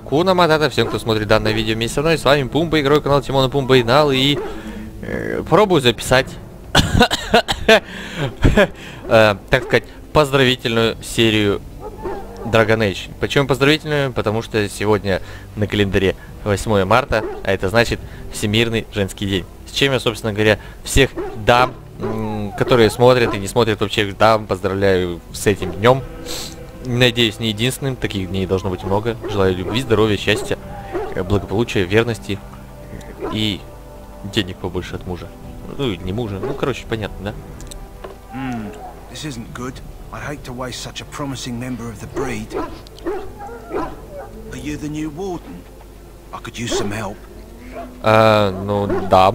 Акуна Матата, всем, кто смотрит данное видео вместе со мной. С вами Пумба, игрой канал Тимона Пумба и Нал. И пробую записать, так сказать, поздравительную серию Dragon Age. Почему поздравительную? Потому что сегодня на календаре 8 марта, а это значит Всемирный женский день. С чем я, собственно говоря, всех дам, которые смотрят и не смотрят вообще дам, поздравляю с этим днем. Надеюсь, не единственным, таких дней должно быть много. Желаю любви, здоровья, счастья, благополучия, верности и денег побольше от мужа. Ну, не мужа, ну, короче, понятно, да? This isn't good. I'd hate to waste such a promising member of the breed. Are you the new warden? I could use some help. Ну, да.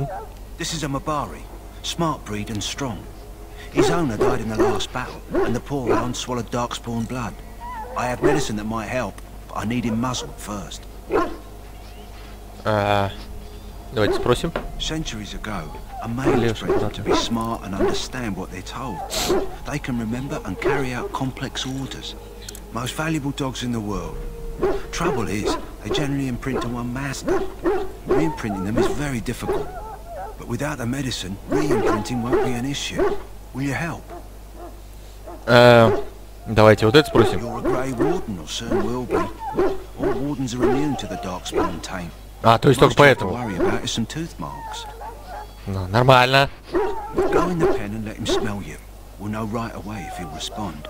This is a Mabari, smart breed and strong. His owner died in the last battle, and the poor hound swallowed darkspawn blood. I have medicine that might help, but I need him muzzled first. Давайте спросим. Centuries ago, a male bred them to be smart and understand what they're told. They can remember and carry out complex orders. Most valuable dogs in the world. Trouble is, they generally imprint to one master. Re-imprinting them is very difficult. But without the medicine, re-imprinting won't be an issue. Will you help? Давайте вот это спросим. You're a grey warden, or soon will be. All wardens are immune to the darkspawn taint. А, то есть только поэтому. Worry about is some tooth marks. Ну, нормально. Go in the pen and let him smell you. We'll know right away if he'll respond.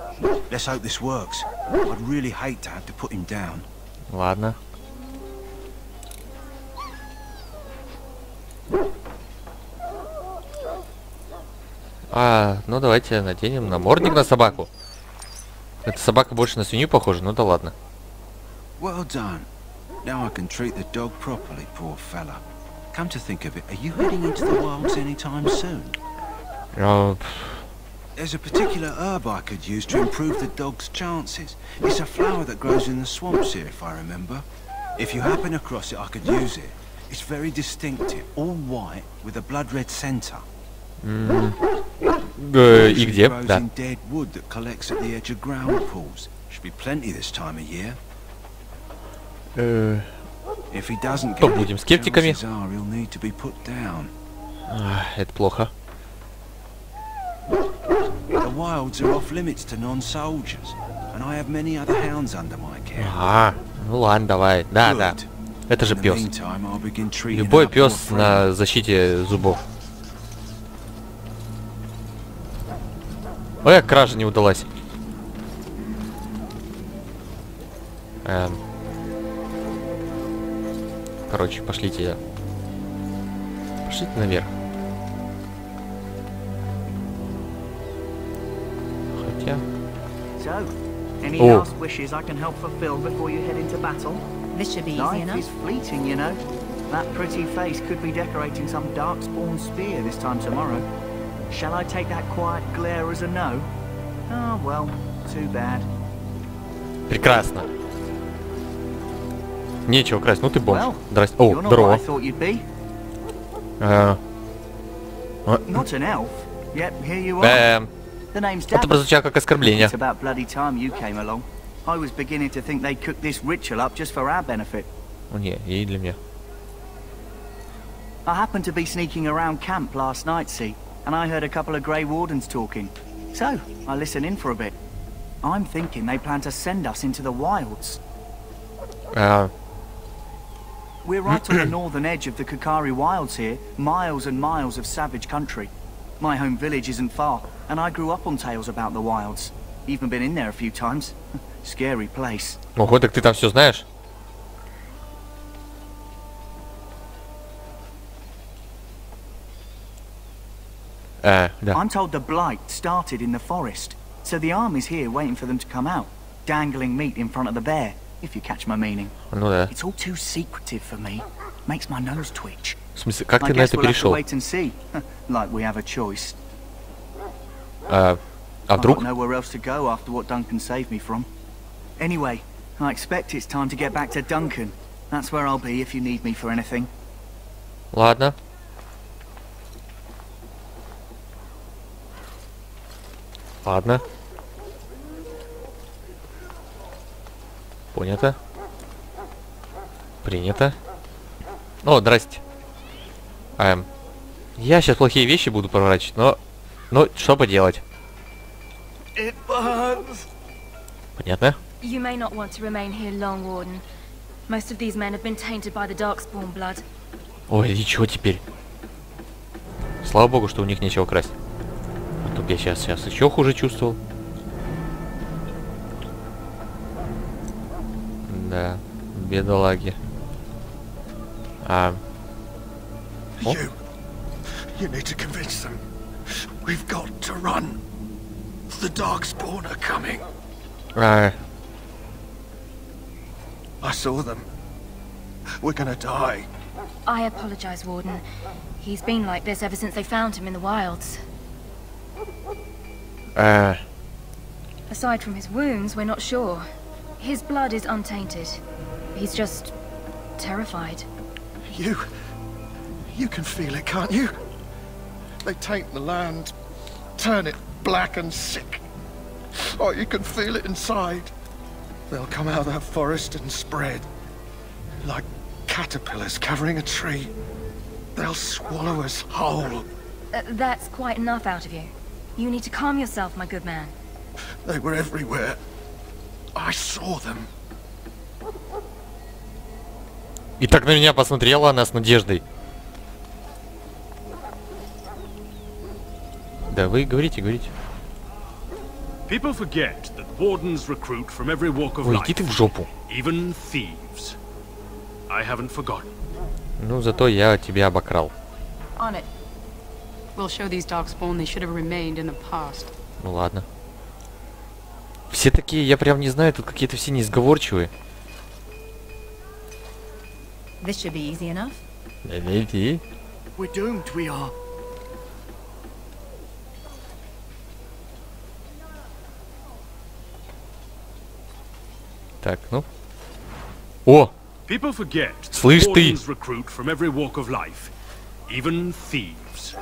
Let's hope this works. I'd really hate to have to put him down. Ладно. Ну давайте наденем намордник на собаку. Эта собака больше на свинью похожа, ну да ладно. Well done. Now I can treat the dog properly, poor fella. Come to think of it, are you heading into the wilds anytime soon? There's a particular herb I could use to improve the dog's chances. It's a flower that grows in the swamps here, if I remember. If you happen across it, I could use it. It's very distinctive, all white with a blood red center. И где? Да. Dead wood that collects at the edge of ground pools. Should be plenty this time of year. If he doesn't get будем скептиками. he'll need to be put down. Это плохо. The wilds are off limits to non-soldiers, and I have many other hounds under my care. Ну ладно, давай. Да, да. Это же пес. Любой пес на защите зубов. Ой, кража не удалась. Короче, пошлите. Пошлите наверх. Хотя. So, any last wishes I can help fulfill before you head into battle? This should be easy enough. Life is fleeting, you know. That pretty face could be decorating some darkspawn spear this time tomorrow. Shall I take that quiet glare as a no? Oh, well, too bad. Прекрасно. Нечего красть, ну ты бомж. Здрасте. О, здорово. Not an elf, yet here you are. Это прозвучало как оскорбление. It's about bloody time you came along. I was beginning to think they cooked this ritual up just for our benefit. О, не, и для меня. I happened to be sneaking around camp last night, see, and I heard a couple of grey wardens talking. So, I listened in for a bit. I'm thinking they plan to send us into the wilds. We're right on the northern edge of the Kakari wilds here, miles and miles of savage country. My home village isn't far, and I grew up on tales about the wilds. Even been in there a few times. Scary place. Ого, так ты там все знаешь? Да. I'm told the blight started in the forest, so the army's here waiting for them to come out, dangling meat in front of the bear, if you catch my meaning. Ну да. It's all too secretive for me. Makes my nose twitch. В смысле, как ты на это перешел? Wait and see, like we have a choice. А вдруг? I've got nowhere else to go after what Duncan saved me from. Anyway, I expect it's time to get back to Duncan. That's where I'll be if you need me for anything. Ладно. Ладно. Понятно. Принято. О, здрасте. Я сейчас плохие вещи буду проворачивать, но что поделать? Понятно. You may not want to remain here long, Warden. Most of these men have been tainted by the Darkspawn blood. Ой, и чего теперь? Слава богу, что у них нечего красть. А то б я сейчас еще хуже чувствовал. Да, бедолаги. You need to convince them. We've got to run. The Darkspawn are coming. I saw them. We're gonna die. I apologize, Warden. He's been like this ever since they found him in the wilds. Aside from his wounds, we're not sure. His blood is untainted. He's just terrified. You can feel it, can't you? They taint the land, turn it black and sick. Oh, you can feel it inside. They'll come out of that forest and spread. Like caterpillars covering a tree. They'll swallow us whole. That's quite enough out of you. You need to calm yourself, my good man. They were everywhere. I saw them. И так на меня посмотрела она с надеждой. Да, вы говорите. People forget that wardens recruit from every walk of Ой, life, иди ты в жопу. even thieves. I haven't forgotten. Ну, зато я тебя обокрал. On it. We'll show these Darkspawn they should have remained in the past. Ну ладно. Все такие, я прям не знаю, тут какие-то все неизговорчивые. This should be easy enough. Иди. We're doomed, we are. Так, ну. О! People forget that Слышь ты! wardens recruit from every walk of life, even thieves.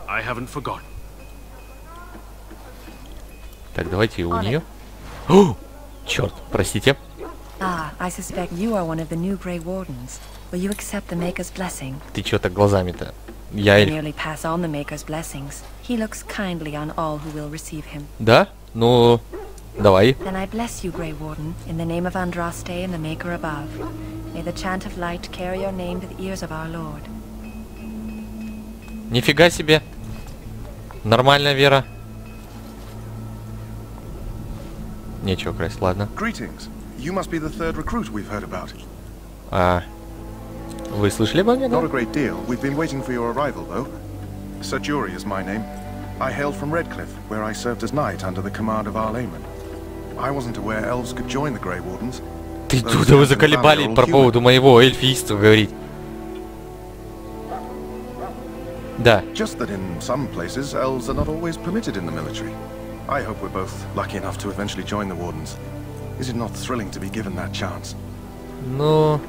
I haven't forgotten. Так, давайте у нее. О! Черт, простите. Ah, I suspect you are one of the new Grey Wardens. Will you accept the Maker's blessing? Ты чё так глазами-то? Я эльф. Merely pass on the Maker's blessings. He looks kindly on all who will receive him. Да? Ну, давай. Then I bless you, Grey Warden, in the name of Andraste and the Maker above. May the chant of light carry your name to the ears of our Lord. Нифига себе. Нормальная вера. Нечего красть, ладно. Greetings. You must be the third recruit we've heard about. Вы слышали обо мне, да? Not a great deal. We've been waiting for your arrival, though. Sir Jury is my name. I hail from Redcliffe, where I served as knight under the command of Arlayman. I wasn't aware elves could join the Grey Wardens. Ты тут вы заколебали по поводу моего эльфийства говорить. Да. Just that in some places, elves are not always permitted in the military. I hope we're both lucky enough to eventually join the Wardens. Is it not thrilling to be given that chance? Ну...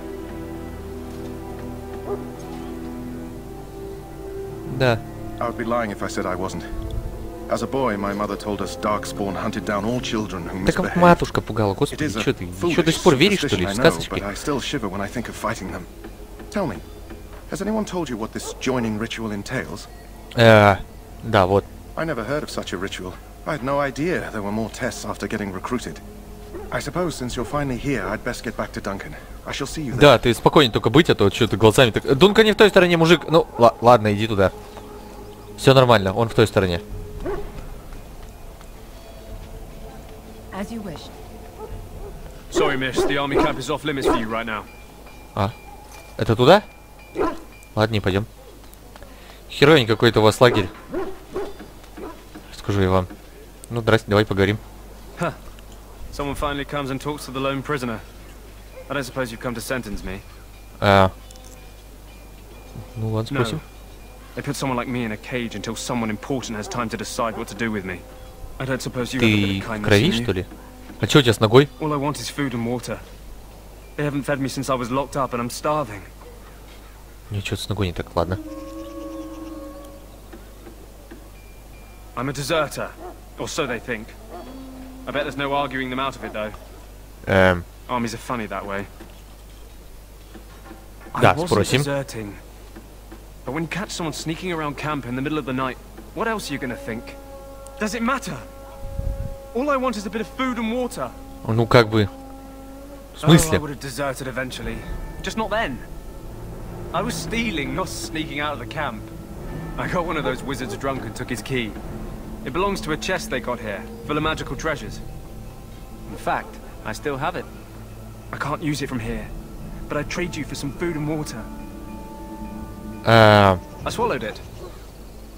Да. I would be lying if I said I wasn't. As a boy, my mother told us Darkspawn hunted down all children who Так как misbehaved. матушка пугала, господи, что ты еще до сих пор веришь, что ли, в сказочки? But I still shiver when I think of fighting them. Tell me, has anyone told you what this joining ritual entails? Да, вот. I never heard of such a ritual. I had no idea there were more tests after getting recruited. I suppose since you're finally here, I'd best get back to Duncan. I shall see you there. Да, ты спокойнее только быть, а то что ты глазами так... Дункан не в той стороне, мужик. Ну, ладно, иди туда. Все нормально, он в той стороне. As you wish. Sorry, miss. The army camp is off limits for you right now. Это туда? Ладно, не пойдем. Херовень какой-то у вас лагерь. Скажу я вам. Ну, здрасте, давай поговорим. Someone finally comes and talks to the lone prisoner. I don't suppose you've come to sentence me. Ну ладно, спасибо. They put someone like me in a cage until someone important has time to decide what to do with me. I don't suppose you have a Ты bit of в kindness крови, in you? что ли? А что у тебя с ногой? All I want is food and water. They haven't fed me since I was locked up and I'm starving. Ничего с ногой не так, ладно. I'm a deserter, or so they think. I bet there's no arguing them out of it, though. Armies are funny that way. Да, спросим. But when you catch someone sneaking around camp in the middle of the night, what else are you gonna think? Does it matter? All I want is a bit of food and water. Ну как бы. В Oh, I смысле? would have deserted eventually. Just not then. I was stealing, not sneaking out of the camp. I got one of those wizards drunk and took his key. It belongs to a chest they got here, full of magical treasures. In fact, I still have it. I can't use it from here, but I'd trade you for some food and water. I swallowed it,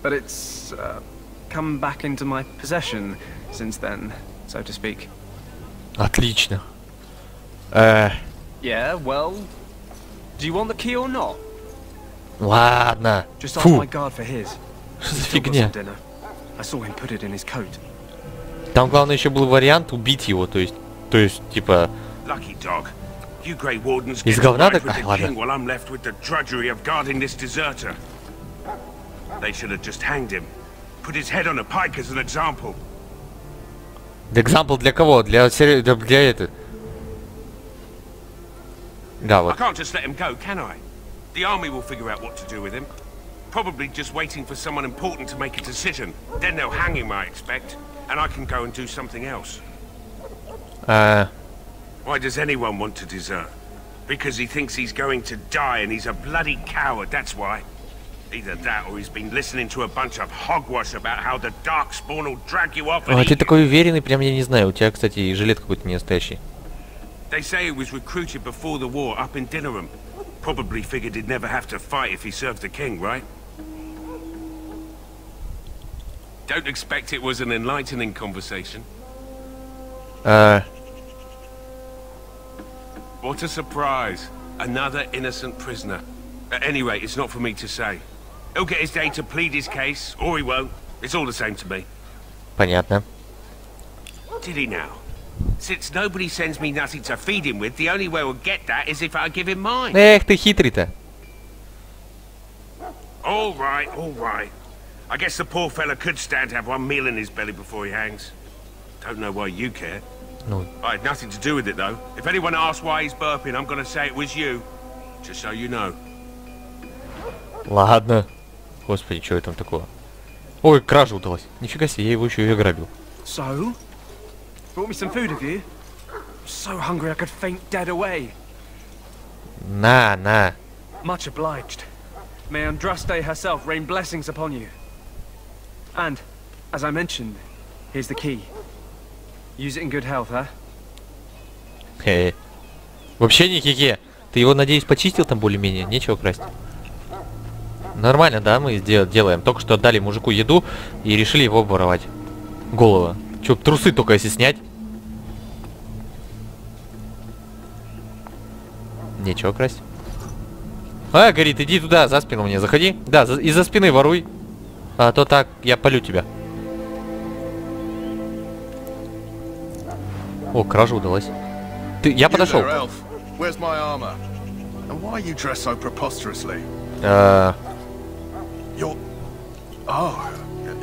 but it's come back into my possession since then, so to speak. Отлично. Yeah, well, do you want the key or not? Ладно. Just ask Фу. my guard for his. Что за Still got фигня? some dinner. I saw him put it in his coat. Там главное еще был вариант убить его, то есть типа. Lucky dog. You Grey Wardens Из get говна right так? with the Ладно. king while I'm left with the drudgery of guarding this deserter. They should have just hanged him. Put his head on a pike as an example. Example для кого? Для это. Да, I вот. can't just let him go, can I? The army will figure out what to do with him. Probably just waiting for someone important to make a decision. Then they'll hang him, I expect. And I can go and do something else. Why does anyone want to desert? Because he thinks he's going to die and he's a bloody coward, that's why. Either that or he's been listening to a bunch of hogwash about how the Darkspawn will drag you off and А eat ты you. такой уверенный, прям я не знаю. У тебя, кстати, и жилет какой-то не настоящий. They say he was recruited before the war up in Dinnerham. Probably figured he'd never have to fight if he served the king, right? Don't expect it was an enlightening conversation. What a surprise. Another innocent prisoner. At any rate, it's not for me to say. He'll get his day to plead his case, or he won't. It's all the same to me. Понятно. Did he now? Since nobody sends me nothing to feed him with, the only way we'll get that is if I give him mine. Эх, ты хитрый-то. All right, all right. I guess the poor fella could stand to have one meal in his belly before he hangs. Don't know why you care. Ну, I had nothing to do with it, though. If anyone asks why he's burping, I'm gonna say it was you. Just so you know. ладно. Господи, что там такого? Ой, кража удалась. Нифига себе, я его еще и ограбил. So? Brought me some food, have you? So hungry I could faint dead away. На. Much obliged. May Andraste herself rain blessings upon you. And, as I mentioned, here's the key. Use it in good health, huh? Хе. Вообще не хе-хе. Ты его, надеюсь, почистил там более-менее? Нечего красть. Нормально, да, мы делаем. Только что отдали мужику еду и решили его воровать. Голова. Чё, трусы только если снять? Нечего красть. А, горит, иди туда, за спину мне заходи. Да, из-за спины воруй. А то так, я палю тебя. О, кража удалась. Я подошел. Where's my armor? And why you dress so preposterously? You're... Oh,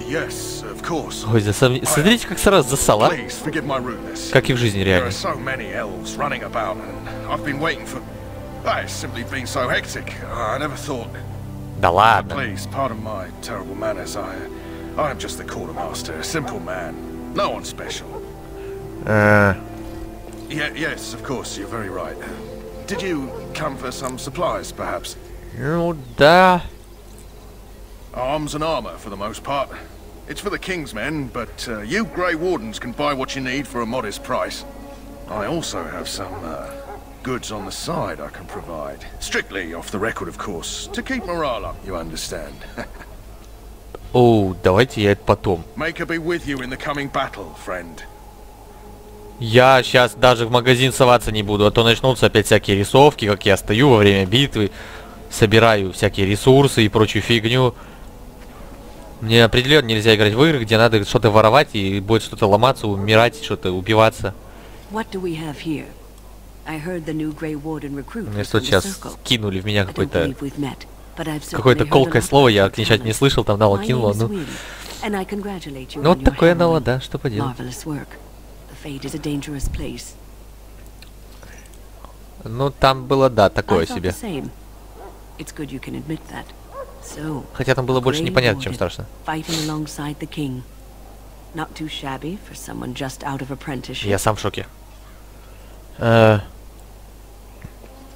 yes, of course. Ой, смотрите, как сразу засала. Please forgive my rudeness. Как и в жизни There are реально. so many elves running about, and I've been waiting for... It's simply been so hectic. I never thought... Да ладно. Please, pardon my terrible manners. I'm just the quartermaster, a simple man. No one special. Yes, of course, you're very right. Did you come for some supplies, perhaps? Ну да. Arms and armor, for the most part. It's for the King's men, but you Grey Wardens can buy what you need for a modest price. I also have some goods on the side I can provide. Strictly off the record, of course, to keep morale up, you understand. Оу, давайте я это потом. May I be with you in the coming battle, friend. Я сейчас даже в магазин соваться не буду, а то начнутся опять всякие рисовки, как я стою во время битвы, собираю всякие ресурсы и прочую фигню. Мне определенно нельзя играть в игры, где надо что-то воровать и будет что-то ломаться, умирать, что-то убиваться. What do we have here? I heard the new Grey Warden recruit. Мне что сейчас кинули в меня какое-то колкое слово, я отвечать не слышал, там Нала кинула, ну. Ну вот такое Нала, да, что поделать. Ну там было, да, такое себе. It's good you can admit that. So, Хотя там было больше непонятно, чем страшно. Fighting alongside the king. Not too shabby for someone just out of apprenticeship. Я сам в шоке. The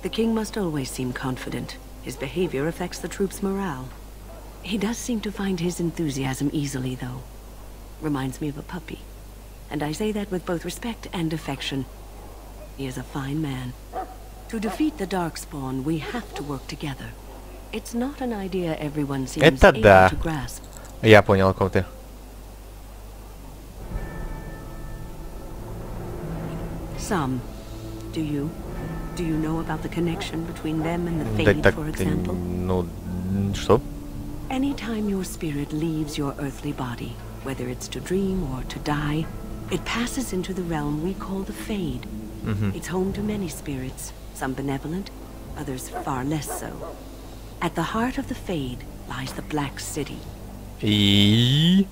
king must always seem confident. His behavior affects the troops' morale. He does seem to find his enthusiasm easily, though. Reminds me of a puppy. And I say that with both respect and affection. He is a fine man. To defeat the Darkspawn, we have to work together. It's not an idea everyone seems Это able да. to grasp. Я понял, о ком ты. Some. Do you? Do you know about the connection between them and the Да Fade, так, for example? ну, что? Anytime your spirit leaves your earthly body, whether it's to dream or to die, it passes into the realm we call the Fade. It's home to many spirits, some benevolent, others far less so. At the heart of the Fade lies the Black City. И...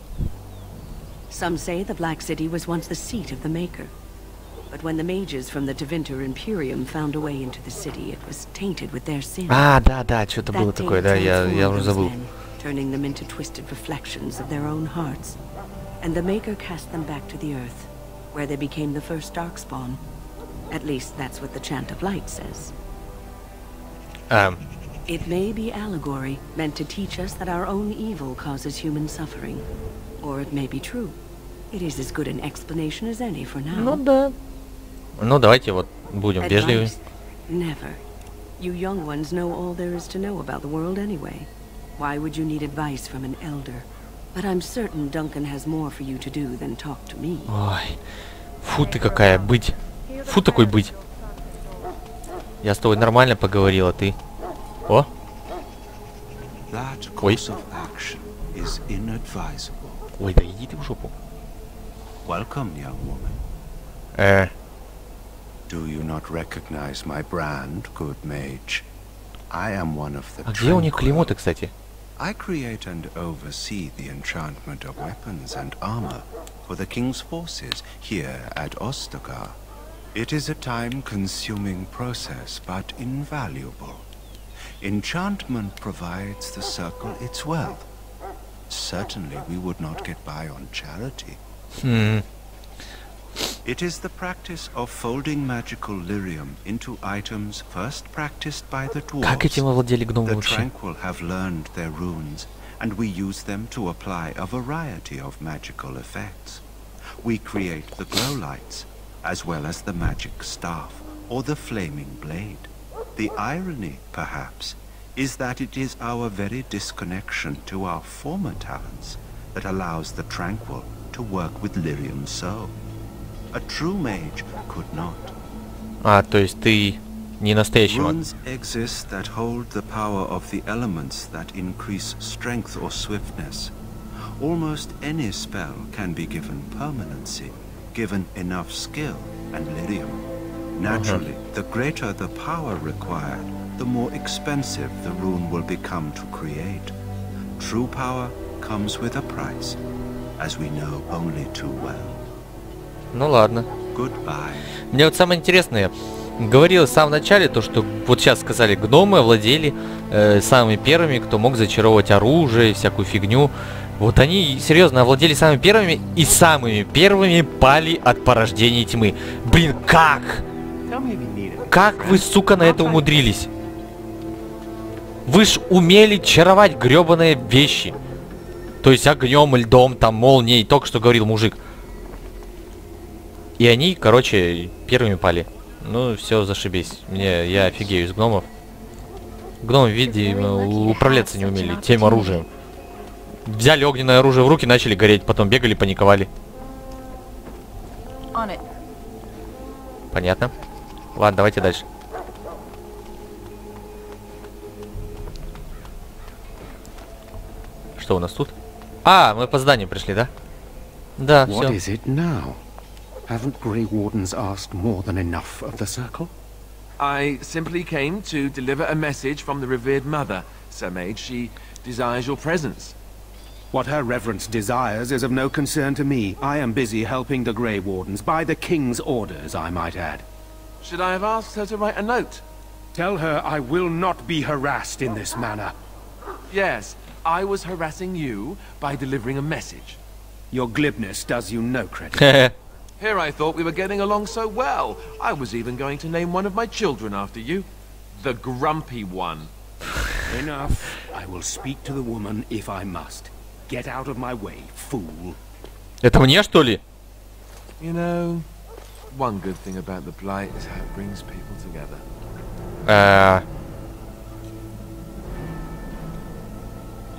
Some say the Black City was once the seat of the Maker. But when the mages from the Tevinter Imperium found a way into the city, it was tainted with their sin. А, да, что-то было такое, да, я уже забыл. Turning them into twisted reflections of their own hearts. And the Maker cast them back to the earth, where they became the first Darkspawn. At least that's what the Chant of Light says. It may be allegory, meant to teach us that our own evil causes human suffering. Or it may be true. It is as good an explanation as any for now. Ну да. Ну давайте вот будем вежливы. Never. You young ones know all there is to know about the world anyway. Why would you need advice from an elder? But I'm certain Duncan has more for you to do than talk to me. Ой, фу ты какая быть. Фу такой быть. Я с тобой нормально поговорила, ты. О. Ой. Ой, да иди ты в жопу. Welcome, young woman. Do you not recognize my brand, good mage? I am one of the А где у них клеймо-то, кстати? I create and oversee the enchantment of weapons and armor for the king's forces here at Ostagar. It is a time-consuming process, but invaluable. Enchantment provides the circle its wealth. Certainly we would not get by on charity. It is the practice of folding magical lyrium into items first practiced by the dwarves. Как этим овладели гномы The вообще? tranquil have learned their runes, and we use them to apply a variety of magical effects. We create the glow lights, as well as the magic staff, or the flaming blade. The irony, perhaps, is that it is our very disconnection to our former talents that allows the tranquil to work with lyrium so. A true mage could not. А, то есть ты не настоящий маг. Runes exist that hold the power of the elements that increase strength or swiftness. Almost any spell can be given permanency, given enough skill and lyrium. Naturally, the greater the power required, the more expensive the rune will become to create. True power comes with a price, as we know only too well. Ну ладно. Goodbye. Мне вот самое интересное, говорилось в самом начале, то что вот сейчас сказали, гномы овладели самыми первыми, кто мог зачаровывать оружие, всякую фигню. Вот они серьезно овладели самыми первыми и самыми первыми пали от порождения тьмы. Блин, как? Как вы, сука, на это умудрились? Вы ж умели чаровать гребаные вещи. То есть огнем, льдом, там, молнией, только что говорил мужик. И они, короче, первыми пали. Ну, все, зашибись. Я офигею из гномов. Гномы, видимо, управляться не умели тем оружием. Взяли огненное оружие в руки, начали гореть, потом бегали, паниковали. Понятно. Ладно, давайте дальше. Что у нас тут? А, мы по зданию пришли, да? Да, What все. is it now? Haven't Grey Wardens asked more than enough of the circle? I simply came to deliver a message from the revered mother, Sir Mage. She desires your presence. What her reverence desires is of no concern to me. I am busy helping the Grey Wardens, by the King's orders, I might add. Should I have asked her to write a note? Tell her I will not be harassed in this manner. Yes, I was harassing you by delivering a message. Your glibness does you no credit. Here I thought we were getting along so well. I was even going to name one of my children after you. The grumpy one. Enough. I will speak to the woman if I must. Get out of my way, fool. Это мне, что ли? You know, one good thing about the Blight is how it brings people together.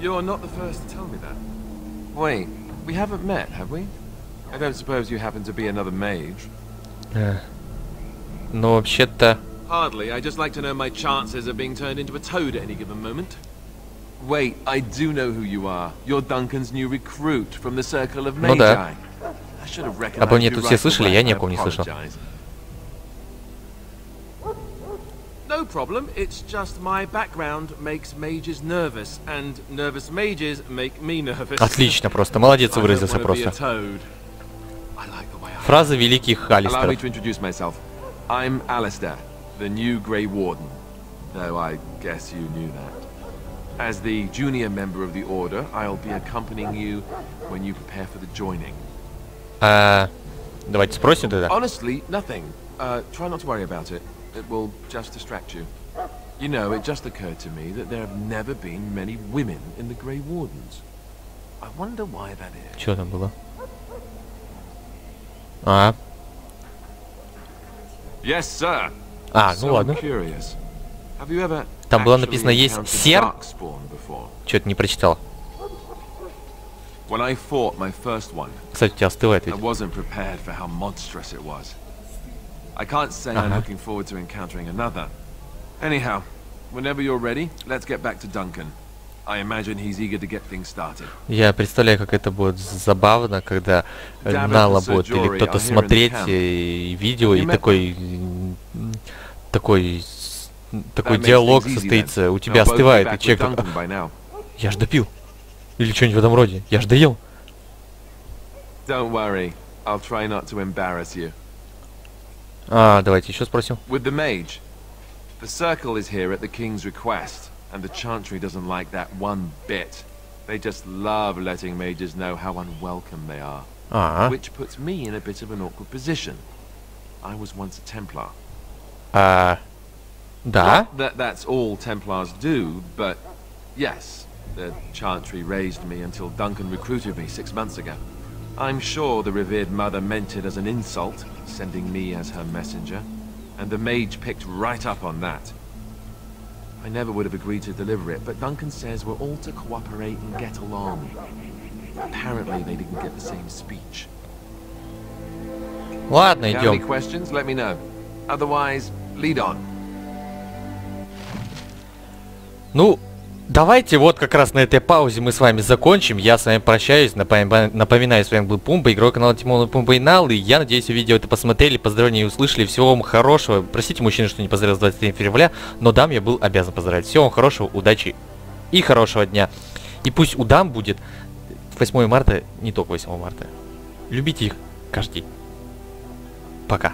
You're not the first to tell me that. Wait, we haven't met, have we? I don't suppose you happen to be another mage? Ну, вообще-то... Hardly. I just like to know my chances of being turned into a toad at any given moment. Wait, I do know who you are. You're Duncan's new recruit from the Circle of Magi. Ну да. I should have recognized Обо мне you тут right все слышали, away. я I ни о ком не слышал. apologize. No problem. It's just my background makes mages nervous, and nervous mages make me nervous. Отлично, просто. Молодец, выразился просто. Фраза великих Allow Алистеров. me to introduce myself. I'm Alister, the new Grey Warden. Though I guess you knew that. As the junior member of the Order, I'll be accompanying you when you prepare for the joining. Давайте спросим тогда. Honestly, nothing. Try not to worry about it. It will just distract you. You know, it just occurred to me that there have never been many women in the Grey Wardens. I wonder why that is. Что там было? А. Yes, sir. Ну ладно. Curious. Have you ever Там было написано есть сер. Что-то не прочитал. When I fought my first one, Кстати, у тебя остывает ведь. I wasn't prepared for how monstrous it was. I can't say I'm looking forward to encountering another. Anyhow, whenever you're ready, let's get back to Duncan. I imagine he's eager to get things started. Я представляю, как это будет забавно, когда Нала будет или кто-то смотреть видео и такой диалог состоится, у тебя остывает, и человек я ж допил. Или что-нибудь в этом роде. Я ж доел. Don't worry, I'll try not to embarrass you. Давайте еще спросим. With the mage, the circle is here at the king's request, and the chantry doesn't like that one bit. They just love letting mages know how unwelcome they are, which puts me in a bit of an awkward position. I was once a Templar. Да? Not that that's all Templars do, but yes, the chantry raised me until Duncan recruited me 6 months ago. I'm sure the revered mother meant it as an insult, sending me as her messenger, and the mage picked right up on that. I never would have agreed to deliver it, but Duncan says we're all to cooperate and get along. Apparently they didn't get the same speech. Ладно, If you have any идем. questions, let me know. Otherwise, lead on. Ну, давайте вот как раз на этой паузе мы с вами закончим. Я с вами прощаюсь. Напоминаю, с вами был Пумба, игрок канала Тимона Пумба и Нал. И я надеюсь, вы видео это посмотрели, поздравления и услышали. Всего вам хорошего. Простите, мужчина, что не поздравил с 23 февраля, но дам я был обязан поздравить. Всего вам хорошего, удачи и хорошего дня. И пусть у дам будет 8 марта, не только 8 марта. Любите их каждый день. Пока.